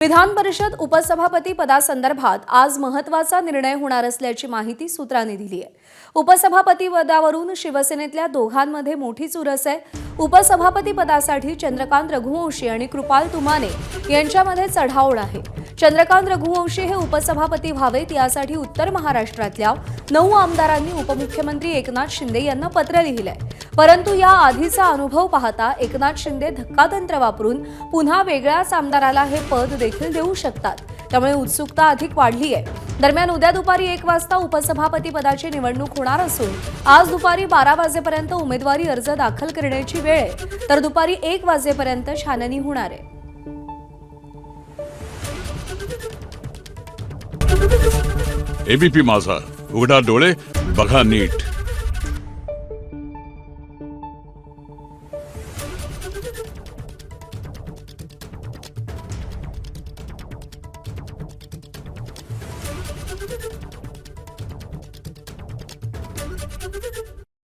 विधान परिषद उपसभापती पदासंदर्भात आज महत्त्वाचा निर्णय होणार असल्याची माहिती सूत्रांनी दिली आहे। उपसभापती पदावरून शिवसेनेतल्या दोघांमध्ये मोठी चुरस आहे। उपसभापती पदासाठी चंद्रकांत रघुवंशी आणि कृपाल तुमाने यांच्यामध्ये चढाओढ आहे। चंद्रकांत रघुवंशी हे उपसभापती व्हावेत यासाठी उत्तर महाराष्ट्रातल्या 9 आमदारांनी उपमुख्यमंत्री एकनाथ शिंदे यांना पत्र लिहिलंय। परंतु या आधीचा अनुभव पाहता एकनाथ शिंदे धक्कातंत्र वापरून पुन्हा वेगळ्याच आमदाराला हे पद देखील देऊ शकतात। त्यामुळे उत्सुकता अधिक वाढली आहे। दरम्यान उद्या दुपारी 1 वाजता उपसभापती पदाची निवडणूक होणार असून आज दुपारी 12 वाजेपर्यंत उमेदवारी अर्ज दाखल करण्याची वेळ आहे, तर दुपारी 1 वाजेपर्यंत छाननी होणार आहे। एबीपी माझा, उघडा डोळे बघा नीट।